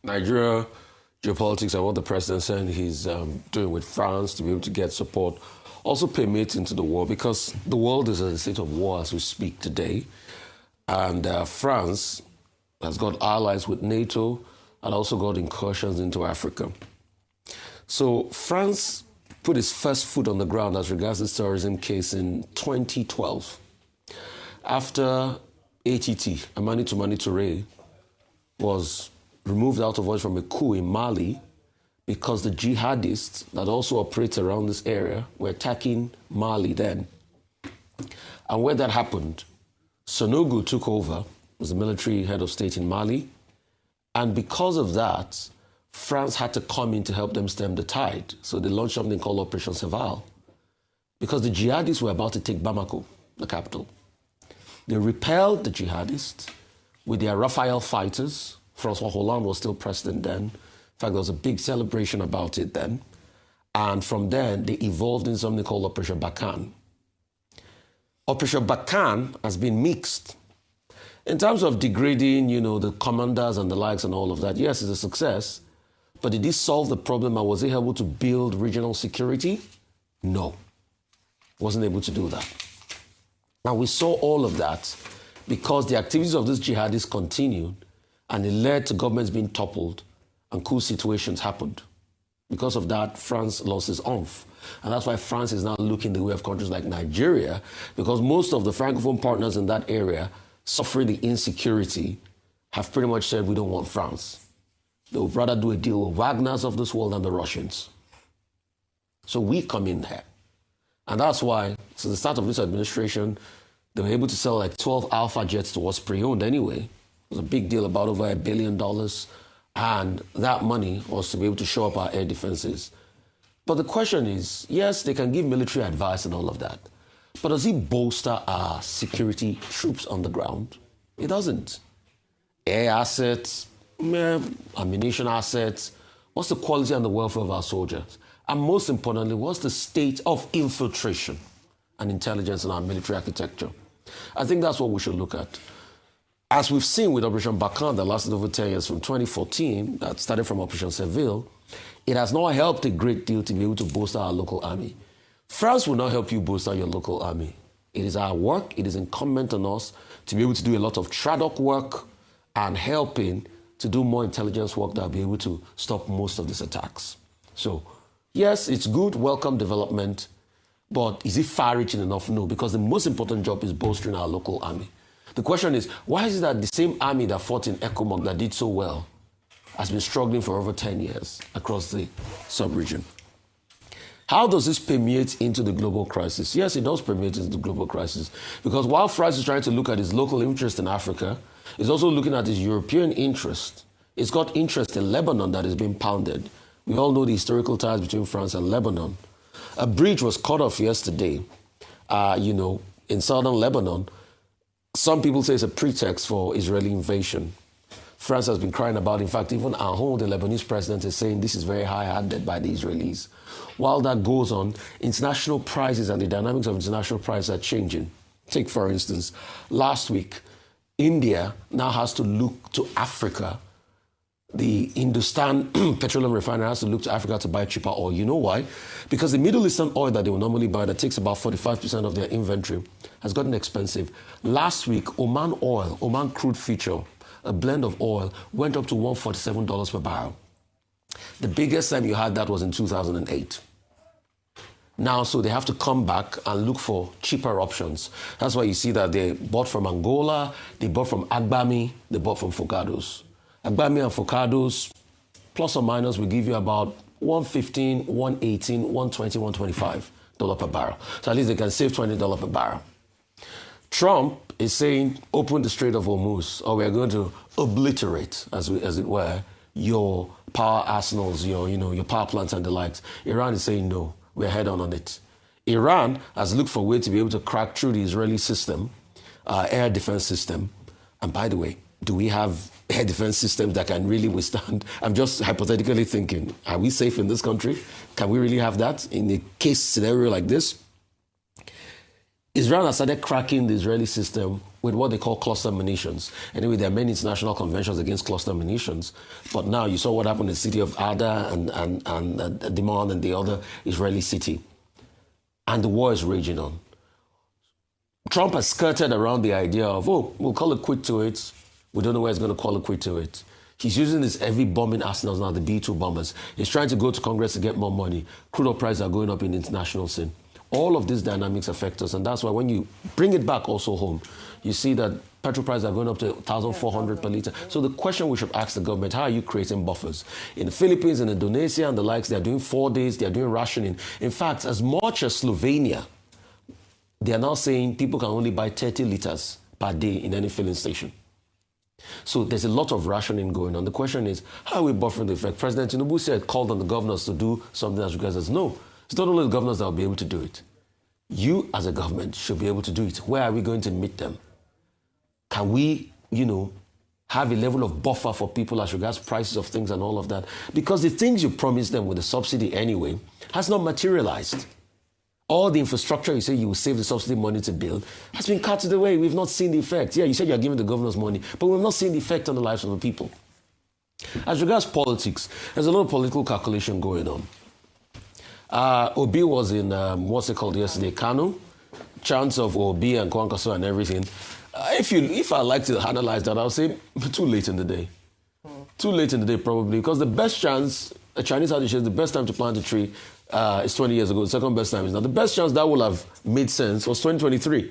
Nigeria geopolitics and what the president said he's doing with France to be able to get support also permeates into the war, because the world is in a state of war as we speak today. And France has got allies with NATO and also got incursions into Africa. So France put its first foot on the ground as regards this terrorism case in 2012. After ATT, Amani Touré, was removed out of office from a coup in Mali because the jihadists that also operate around this area were attacking Mali then. And when that happened, Sanogo took over, was the military head of state in Mali, and because of that, France had to come in to help them stem the tide. So they launched something called Operation Serval, because the jihadists were about to take Bamako, the capital. They repelled the jihadists with their Rufai fighters. François Hollande was still president then. In fact, there was a big celebration about it then. And from then, they evolved in something called Operation Barkhane. Operation Barkhane has been mixed. In terms of degrading, the commanders and the likes and all of that, yes, it's a success. But did it solve the problem, and was it able to build regional security? No. Wasn't able to do that. And we saw all of that because the activities of these jihadists continued, and it led to governments being toppled and coup situations happened. Because of that, France lost its oomph. And that's why France is now looking the way of countries like Nigeria, because most of the Francophone partners in that area suffering the insecurity have pretty much said, we don't want France. They would rather do a deal with Wagner's of this world than the Russians. So we come in there. And that's why, since the start of this administration, they were able to sell like 12 Alpha jets to us pre-owned anyway. It was a big deal, about over $1 billion. And that money was to be able to show up our air defenses. But the question is, yes, they can give military advice and all of that. But does it bolster our security troops on the ground? It doesn't. Air assets, ammunition assets. What's the quality and the welfare of our soldiers? And most importantly, what's the state of infiltration and intelligence in our military architecture? I think that's what we should look at. As we've seen with Operation Barkhane that lasted over 10 years from 2014, that started from Operation Serval, it has not helped a great deal to be able to bolster our local army. France will not help you bolster your local army. It is our work, it is incumbent on us to be able to do a lot of TRADOC work and helping to do more intelligence work that will be able to stop most of these attacks. So, yes, it's good, welcome development, but is it far-reaching enough? No, because the most important job is bolstering our local army. The question is, why is it that the same army that fought in Ecomoc that did so well has been struggling for over 10 years across the sub-region? How does this permeate into the global crisis? Yes, it does permeate into the global crisis, because while France is trying to look at its local interest in Africa, it's also looking at its European interest. It's got interest in Lebanon that is being pounded. We all know the historical ties between France and Lebanon. A bridge was cut off yesterday, in southern Lebanon. Some people say it's a pretext for Israeli invasion. France has been crying about, in fact, even Ahon, the Lebanese president, is saying this is very high-handed by the Israelis. While that goes on, international prices and the dynamics of international prices are changing. Take, for instance, last week, India now has to look to Africa. The Hindustan petroleum refinery has to look to Africa to buy cheaper oil. You know why? Because the Middle Eastern oil that they will normally buy, that takes about 45% of their inventory, has gotten expensive. Last week, Oman crude feature, a blend of oil, went up to $147 per barrel. The biggest time you had that was in 2008. Now, so they have to come back and look for cheaper options. That's why you see that they bought from Angola, they bought from Agbami, they bought from Focados. Agbami and Focados, plus or minus, will give you about $115, $118, $120, $125 per barrel. So at least they can save $20 per barrel. Trump is saying, open the Strait of Hormuz, or we're going to obliterate, as it were, your power arsenals, your power plants and the likes. Iran is saying no. We're head on it. Iran has looked for a way to be able to crack through the Israeli system, air defense system. And by the way, do we have air defense systems that can really withstand? I'm just hypothetically thinking, are we safe in this country? Can we really have that in a case scenario like this? Israel has started cracking the Israeli system with what they call cluster munitions. Anyway, there are many international conventions against cluster munitions, but now you saw what happened in the city of Ada and Dimon and the other Israeli city. And the war is raging on. Trump has skirted around the idea of, oh, we'll call it quit to it. We don't know where he's going to call it quit to it. He's using his heavy bombing arsenals now, the B-2 bombers. He's trying to go to Congress to get more money. Crude oil prices are going up in international scene. All of these dynamics affect us, and that's why when you bring it back also home, you see that petrol prices are going up to 1,400 per litre. So the question we should ask the government, how are you creating buffers? In the Philippines, in Indonesia and the likes, they're doing 4 days, they're doing rationing. In fact, as much as Slovenia, they are now saying people can only buy 30 litres per day in any filling station. So there's a lot of rationing going on. The question is, how are we buffering the effect? President Tinubu said, called on the governors to do something as regards as no. It's not only the governors that will be able to do it. You, as a government, should be able to do it. Where are we going to meet them? Can we, have a level of buffer for people as regards prices of things and all of that? Because the things you promised them with the subsidy anyway has not materialized. All the infrastructure you say you will save the subsidy money to build has been carted away. We've not seen the effect. Yeah, you said you're giving the governors money, but we've not seen the effect on the lives of the people. As regards politics, there's a lot of political calculation going on. Obi was in, what's it called yesterday, Kano. Chance of Obi and Kwankaso and everything. If I like to analyze that, I'll say too late in the day. Too late in the day, probably, because the best chance, a Chinese adage says the best time to plant a tree is 20 years ago. The second best time is now. The best chance that will have made sense was 2023.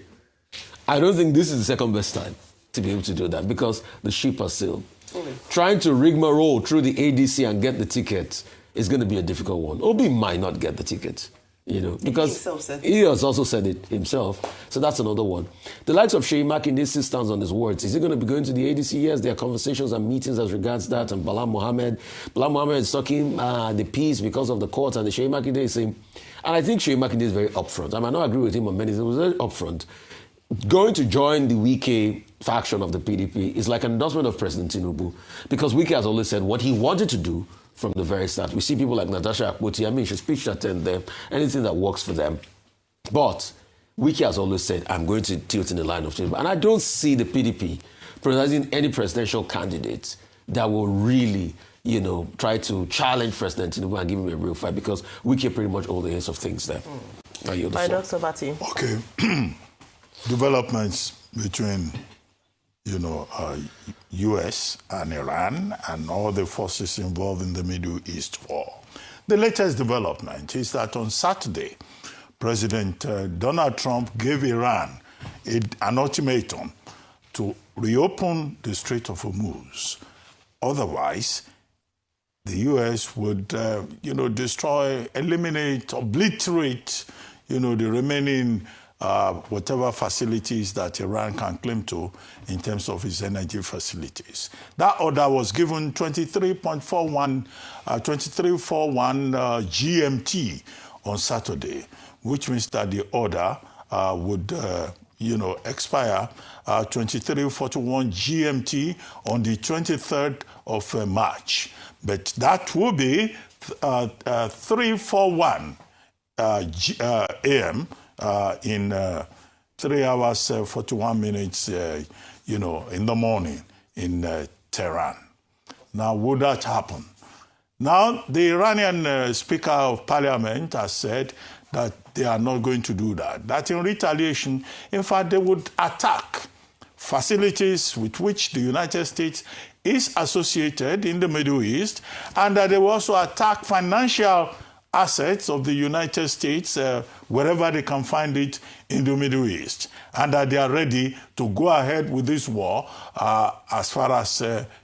I don't think this is the second best time to be able to do that because the ship has sailed. Trying to rigmarole through the ADC and get the ticket is going to be a difficult one. Obi might not get the ticket, because he has also said it himself. So that's another one. The likes of Sheyi Makinde still stands on his words. Is he going to be going to the ADC? Yes, there are conversations and meetings as regards that. And Bala Mohammed is talking the peace because of the court, and the Sheyi Makinde is saying, and I think Sheyi Makinde is very upfront. I might not agree with him on many things, but he was very upfront. Going to join the Wike faction of the PDP is like an endorsement of President Tinubu, because Wike has always said what he wanted to do from the very start. We see people like Natasha Akpoti. She speech attend them, anything that works for them. But Wike has always said, I'm going to tilt in the line of Tinubu. And I don't see the PDP presenting any presidential candidate that will really, try to challenge President Tinubu and give him a real fight, because Wike pretty much all the heads of things there. By Dr. Abati. Okay. Developments between, U.S. and Iran and all the forces involved in the Middle East war. The latest development is that on Saturday, President Donald Trump gave Iran an ultimatum to reopen the Strait of Hormuz. Otherwise, the U.S. would, destroy, eliminate, obliterate, the remaining whatever facilities that Iran can claim to in terms of its energy facilities. That order was given 23.41 GMT on Saturday, which means that the order would, expire 23:41 GMT on the 23rd of March. But that will be 3:41 AM in 3 hours, 41 minutes, in the morning in Tehran. Now, would that happen? Now, the Iranian Speaker of Parliament has said that they are not going to do that. That in retaliation, in fact, they would attack facilities with which the United States is associated in the Middle East, and that they will also attack financial assets of the United States wherever they can find it in the Middle East, and that they are ready to go ahead with this war as far as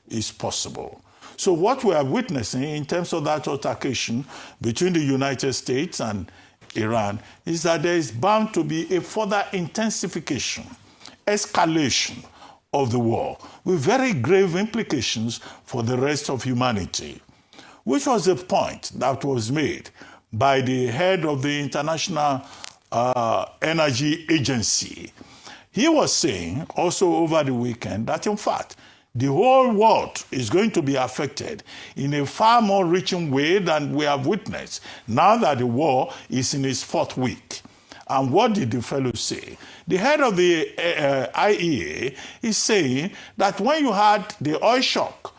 is possible. So what we are witnessing in terms of that altercation between the United States and Iran is that there is bound to be a further intensification, escalation of the war with very grave implications for the rest of humanity, which was the point that was made by the head of the International Energy Agency. He was saying also over the weekend that, in fact, the whole world is going to be affected in a far more reaching way than we have witnessed now that the war is in its 4th week. And what did the fellow say? The head of the IEA is saying that when you had the oil shock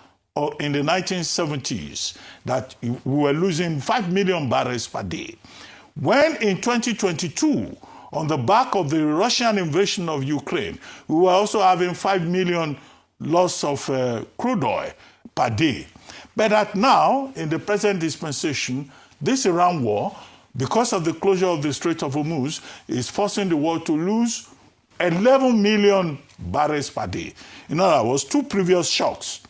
in the 1970s, that we were losing 5 million barrels per day. When in 2022, on the back of the Russian invasion of Ukraine, we were also having 5 million loss of crude oil per day. But that now, in the present dispensation, this Iran war, because of the closure of the Strait of Hormuz, is forcing the world to lose 11 million barrels per day. In other words, 2 previous shocks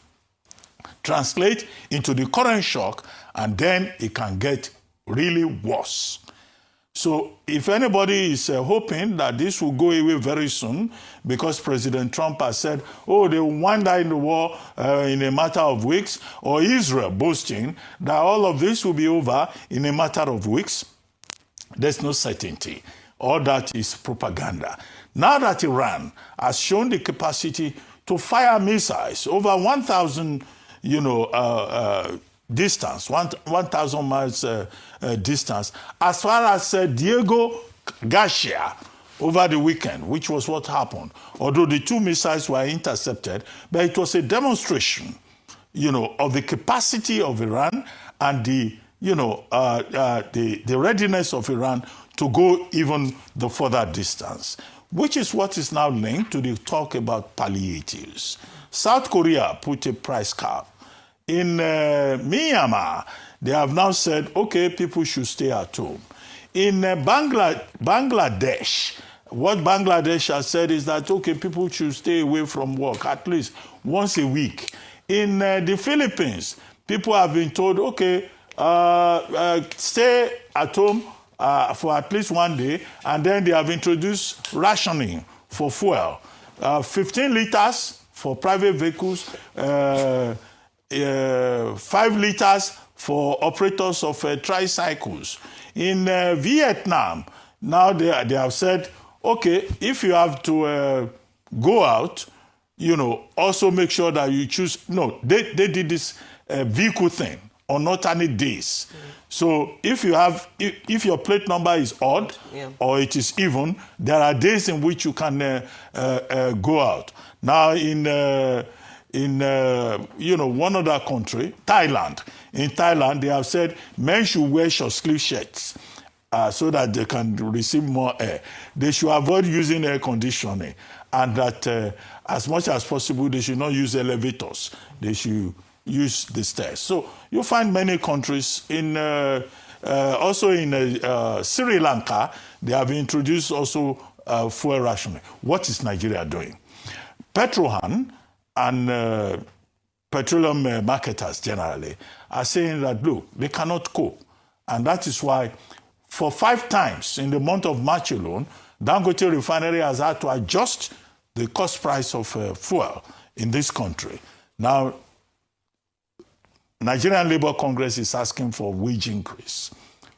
translate into the current shock, and then it can get really worse. So if anybody is hoping that this will go away very soon, because President Trump has said, oh, they will wind down the war in a matter of weeks, or Israel boasting that all of this will be over in a matter of weeks, there's no certainty. All that is propaganda. Now that Iran has shown the capacity to fire missiles over 1,000, distance, 1,000 miles distance, as far as Diego Garcia over the weekend, which was what happened. Although the 2 missiles were intercepted, but it was a demonstration, of the capacity of Iran and the readiness of Iran to go even the further distance, which is what is now linked to the talk about palliatives. South Korea put a price cap. In Myanmar, they have now said, okay, people should stay at home. In Bangladesh, what Bangladesh has said is that, okay, people should stay away from work at least once a week. In the Philippines, people have been told, okay, stay at home for at least 1 day, and then they have introduced rationing for fuel. 15 liters for private vehicles, 5 liters for operators of tricycles. In Vietnam, now they have said, okay, if you have to go out, also make sure that you choose. No, they did this vehicle thing on alternate days. So if your plate number is odd or it is even, there are days in which you can go out. Now in one other country, Thailand. In Thailand, they have said men should wear short-sleeve shirts so that they can receive more air. They should avoid using air conditioning, and that as much as possible, they should not use elevators. They should use the stairs. So you find many countries also in Sri Lanka, they have introduced also fuel rationing. What is Nigeria doing? Petrohan and petroleum marketers generally are saying that, look, they cannot cope. And that is why for 5 times in the month of March alone, Dangote Refinery has had to adjust the cost price of fuel in this country. Now, Nigerian Labour Congress is asking for wage increase.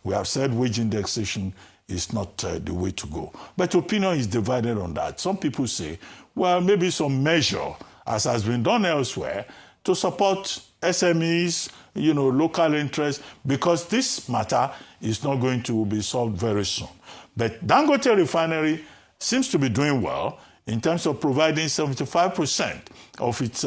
We have said wage indexation is not the way to go. But opinion is divided on that. Some people say, well, maybe some measure, as has been done elsewhere, to support SMEs, local interests, because this matter is not going to be solved very soon. But Dangote Refinery seems to be doing well in terms of providing 75% of its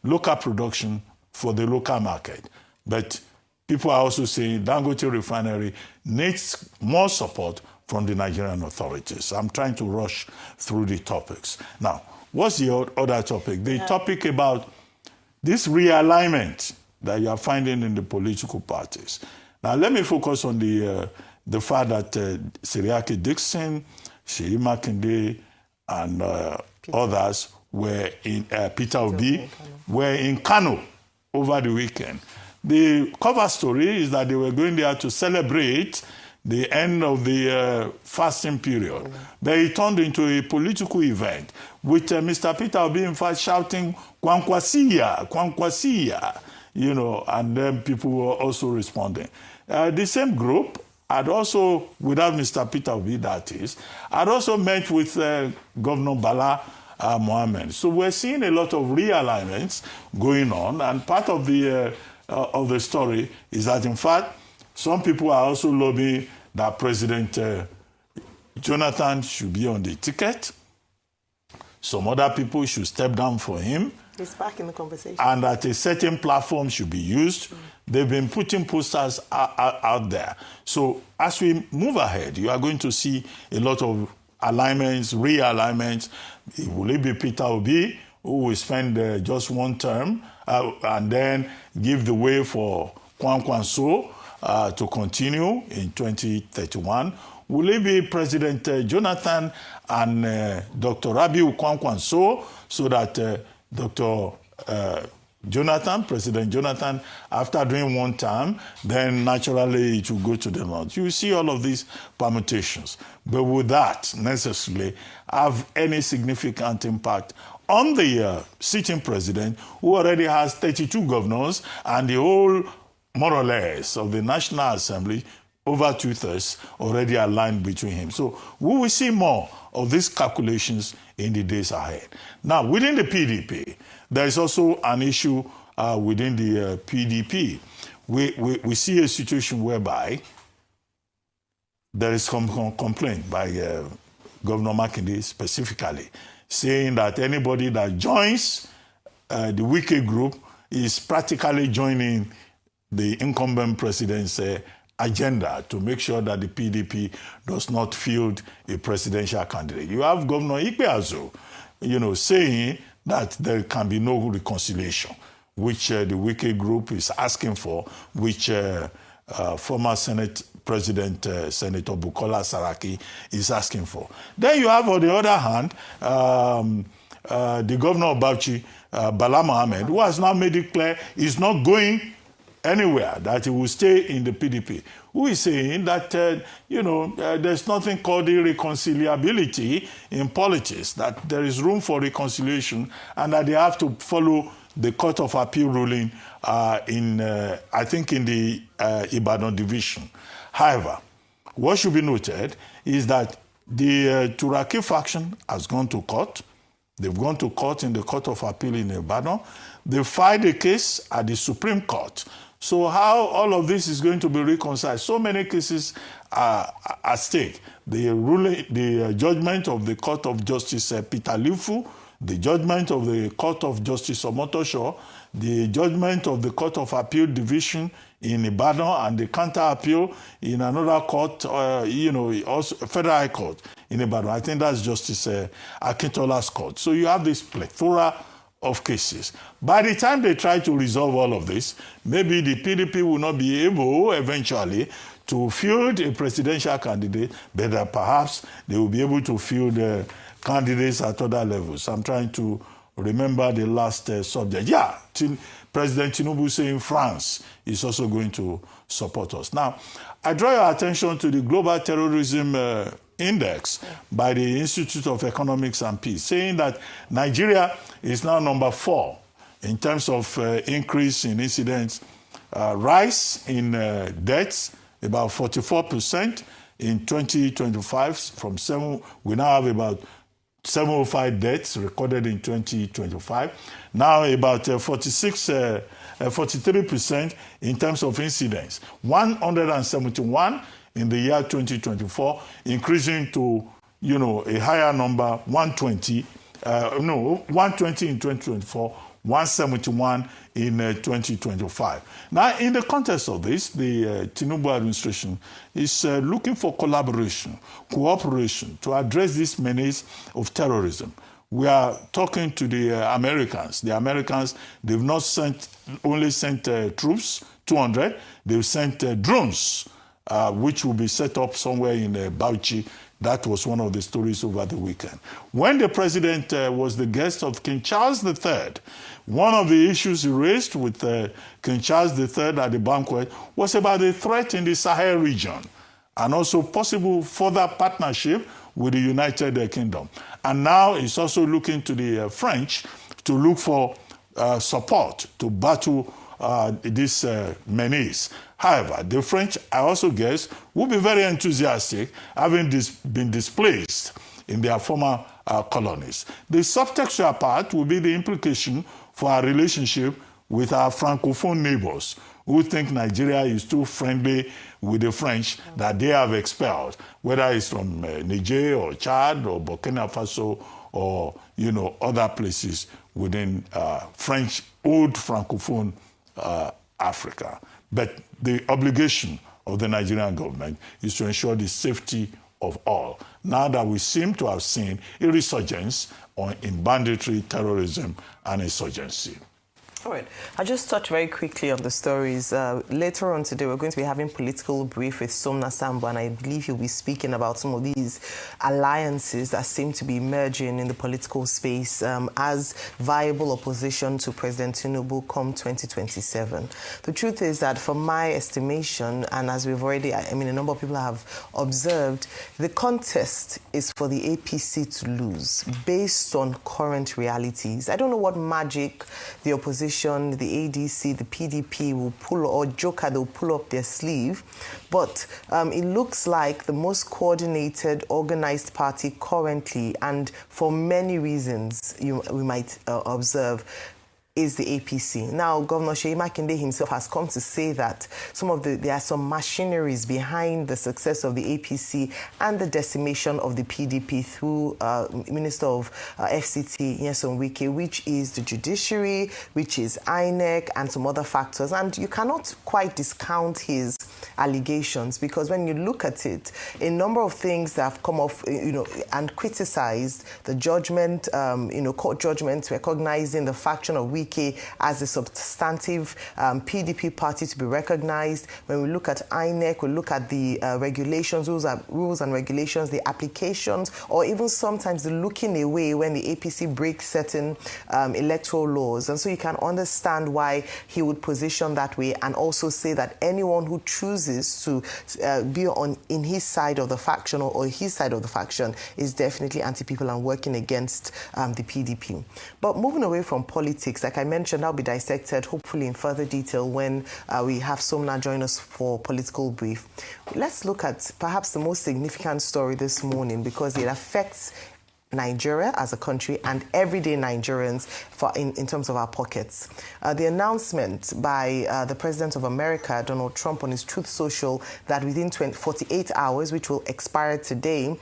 local production for the local market. But people are also saying Dangote Refinery needs more support from the Nigerian authorities. I'm trying to rush through the topics. Now, what's the other topic? The topic about this realignment that you are finding in the political parties. Now, let me focus on the fact that Seriake Dixon, Sheyi Makinde, and others were in Peter Obi, were in Kano over the weekend. The cover story is that they were going there to celebrate the end of the fasting period. But it turned into a political event with Mr. Peter Obi, in fact, shouting, "Kwankwasiya, Kwankwasiya," and then people were also responding. The same group had also, without Mr. Peter Obi, that is, had also met with Governor Bala Mohammed. So we're seeing a lot of realignments going on, and part of the story is that, in fact, some people are also lobbying that President, Jonathan should be on the ticket. Some other people should step down for him. He's back in the conversation. And that a certain platform should be used. They've been putting posters out there. So as we move ahead, you are going to see a lot of alignments, realignments. Will it be Peter Obi, who will spend just one term and then give the way for Kwankwanso to continue in 2031? Will it be President Jonathan and Dr. Rabiu Kwankwanso, so that Dr. President Jonathan, after doing one term, then naturally it will go to the north. You see all of these permutations. But would that necessarily have any significant impact on the sitting president, who already has 32 governors and the whole, more or less, of the National Assembly, over 2/3 already aligned between him? So we will see more of these calculations in the days ahead. Now, within the PDP, there is also an issue within the PDP. We see a situation whereby there is some complaint by Governor Makinde specifically, saying that anybody that joins the Wike group is practically joining the incumbent president's agenda to make sure that the PDP does not field a presidential candidate. You have Governor Ikpeazu, saying that there can be no reconciliation, which the Wike group is asking for, which former Senate President Senator Bukola Saraki is asking for. Then you have, on the other hand, the governor of Bauchi, Bala Mohammed, who has now made it clear he's not going anywhere, that he will stay in the PDP, who is saying that, there's nothing called irreconcilability in politics, that there is room for reconciliation, and that they have to follow the Court of Appeal ruling in the Ibadan division. However, what should be noted is that the Turaki faction has gone to court. They've gone to court in the Court of Appeal in Ibadan. They filed a case at the Supreme Court. So how all of this is going to be reconciled? So many cases are at stake. The judgment of the Court of Justice Peter Lifu, the judgment of the Court of Justice Omotosho, the judgment of the Court of Appeal Division in Ibadan, and the counter appeal in another court, also Federal High Court in Ibadan. I think that's Justice Akintola's court. So you have this plethora of cases. By the time they try to resolve all of this, maybe the PDP will not be able eventually to field a presidential candidate, but perhaps they will be able to field candidates at other levels. I'm trying to remember the last subject. Yeah, President Tinubu saying France is also going to support us. Now, I draw your attention to the Global Terrorism Index by the Institute of Economics and Peace, saying that Nigeria is now number 4 in terms of increase in incidents, rise in deaths, about 44% in 2025 from 7. We now have about 705 deaths recorded in 2025. Now about 43% in terms of incidents. 171 in the year 2024, increasing to, a higher number, 120. 120 in 2024, 171 in 2025. Now, in the context of this, the Tinubu administration is looking for collaboration, cooperation to address this menace of terrorism. We are talking to the Americans. The Americans, they've not only sent troops, 200, they've sent drones, which will be set up somewhere in Bauchi. That was one of the stories over the weekend. When the president was the guest of King Charles III, one of the issues he raised with King Charles III at the banquet was about the threat in the Sahel region and also possible further partnership with the United Kingdom. And now he's also looking to the French to look for support to battle this menace. However, the French, I also guess, will be very enthusiastic, having been displaced in their former colonies. The subtextual part will be the implication for our relationship with our Francophone neighbors, who think Nigeria is too friendly with the French that they have expelled, whether it's from Niger or Chad or Burkina Faso or, other places within French, old Francophone Africa. But the obligation of the Nigerian government is to ensure the safety of all. Now that we seem to have seen a resurgence in banditry, terrorism, and insurgency. All right. I'll just touch very quickly on the stories. Later on today, we're going to be having political brief with Somna Sambo, and I believe he'll be speaking about some of these alliances that seem to be emerging in the political space as viable opposition to President Tinubu come 2027. The truth is that, from my estimation, and as we've already, a number of people have observed, the contest is for the APC to lose based on current realities. I don't know what magic the opposition, the ADC, the PDP will pull, or Joker, they'll pull up their sleeve. But it looks like the most coordinated, organized party currently, and for many reasons we might observe, is the APC. Now, Governor Seyi Makinde himself has come to say that there are some machineries behind the success of the APC and the decimation of the PDP through Minister of FCT, Nyesom Wike, which is the judiciary, which is INEC, and some other factors. And you cannot quite discount his allegations, because when you look at it, a number of things that have come off, and criticized the judgment, court judgments recognizing the faction of Wike as a substantive PDP party to be recognized. When we look at INEC, we look at the regulations, rules and regulations, the applications, or even sometimes the looking away when the APC breaks certain electoral laws. And so you can understand why he would position that way, and also say that anyone who chooses to be in his side of the faction or his side of the faction is definitely anti-people and working against the PDP. But moving away from politics, like I mentioned, that'll be dissected hopefully in further detail when we have Somna join us for political brief. Let's look at perhaps the most significant story this morning, because it affects Nigeria as a country and everyday Nigerians in terms of our pockets. The announcement by the President of America, Donald Trump, on his Truth Social that within 48 hours, which will expire today,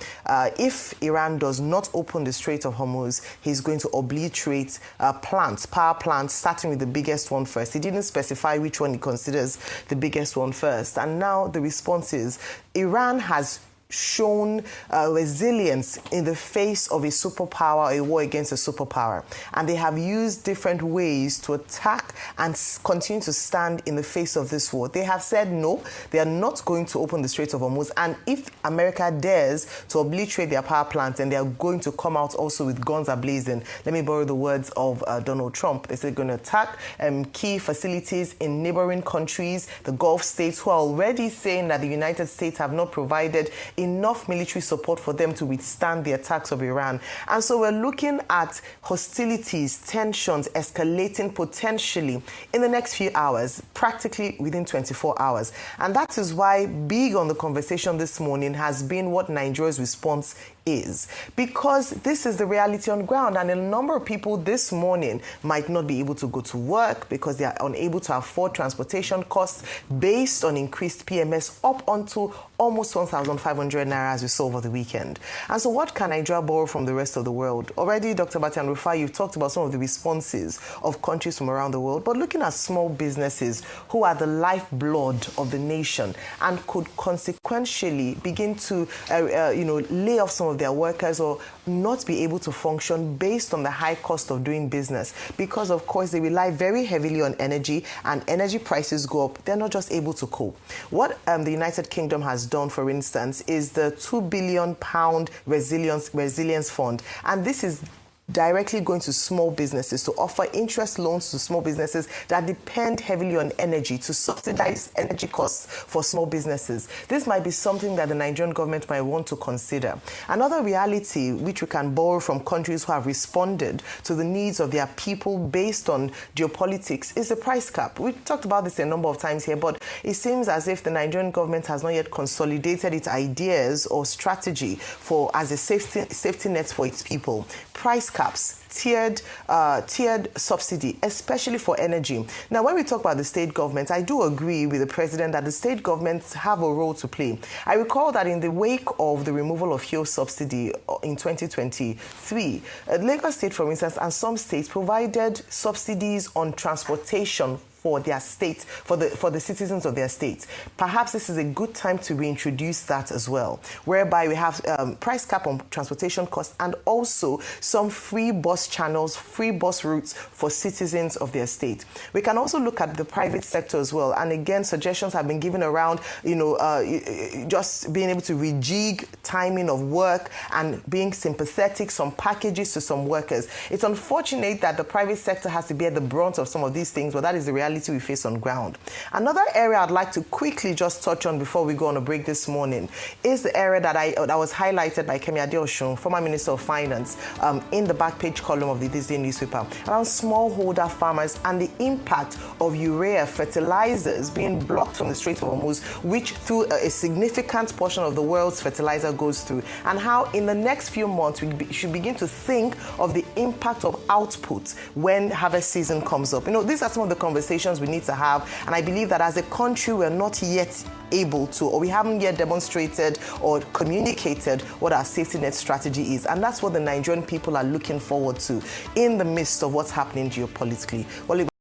if Iran does not open the Strait of Hormuz, he's going to obliterate power plants, starting with the biggest one first. He didn't specify which one he considers the biggest one first. And now the response is Iran has shown resilience in the face of a superpower, a war against a superpower. And they have used different ways to attack and continue to stand in the face of this war. They have said no, they are not going to open the Strait of Hormuz. And if America dares to obliterate their power plants, then they are going to come out also with guns ablazing. Let me borrow the words of Donald Trump. They said they're going to attack key facilities in neighboring countries, the Gulf states, who are already saying that the United States have not provided enough military support for them to withstand the attacks of Iran. And so we're looking at hostilities, tensions escalating potentially in the next few hours, practically within 24 hours. And that is why big on the conversation this morning has been what Nigeria's response is, because this is the reality on ground, and a number of people this morning might not be able to go to work because they are unable to afford transportation costs based on increased PMS up onto almost 1,500 naira, as we saw over the weekend. And so what can Nigeria borrow from the rest of the world? Already, Dr. Abati and Rufai, you've talked about some of the responses of countries from around the world, but looking at small businesses who are the lifeblood of the nation and could consequentially begin to lay off some of their workers or not be able to function based on the high cost of doing business, because of course they rely very heavily on energy, and energy prices go up, they're not just able to cope. What the United Kingdom has done, for instance, is the £2 billion resilience fund, and this is directly going to small businesses to offer interest loans to small businesses that depend heavily on energy, to subsidize energy costs for small businesses. This might be something that the Nigerian government might want to consider. Another reality which we can borrow from countries who have responded to the needs of their people based on geopolitics is the price cap. We've talked about this a number of times here, but it seems as if the Nigerian government has not yet consolidated its ideas or strategy as a safety net for its people. Price caps, tiered subsidy, especially for energy. Now, when we talk about the state governments, I do agree with the president that the state governments have a role to play. I recall that in the wake of the removal of fuel subsidy in 2023, Lagos State, for instance, and some states provided subsidies on transportation for their state, for the citizens of their states. Perhaps this is a good time to reintroduce that as well, whereby we have price cap on transportation costs and also some free bus channels, free bus routes for citizens of their state. We can also look at the private sector as well. And again, suggestions have been given around, just being able to rejig timing of work and being sympathetic, some packages to some workers. It's unfortunate that the private sector has to bear the brunt of some of these things, but that is the reality we face on ground. Another area I'd like to quickly just touch on before we go on a break this morning is the area that was highlighted by Kemi Adeosun, former Minister of Finance, in the back page column of the This Day newspaper, around smallholder farmers and the impact of urea fertilizers being blocked from the Strait of Hormuz, which through a significant portion of the world's fertilizer goes through, and how in the next few months we should begin to think of the impact of output when harvest season comes up. These are some of the conversations we need to have, and I believe that as a country we're not yet able to, or we haven't yet demonstrated or communicated what our safety net strategy is, and that's what the Nigerian people are looking forward to in the midst of what's happening geopolitically. Well,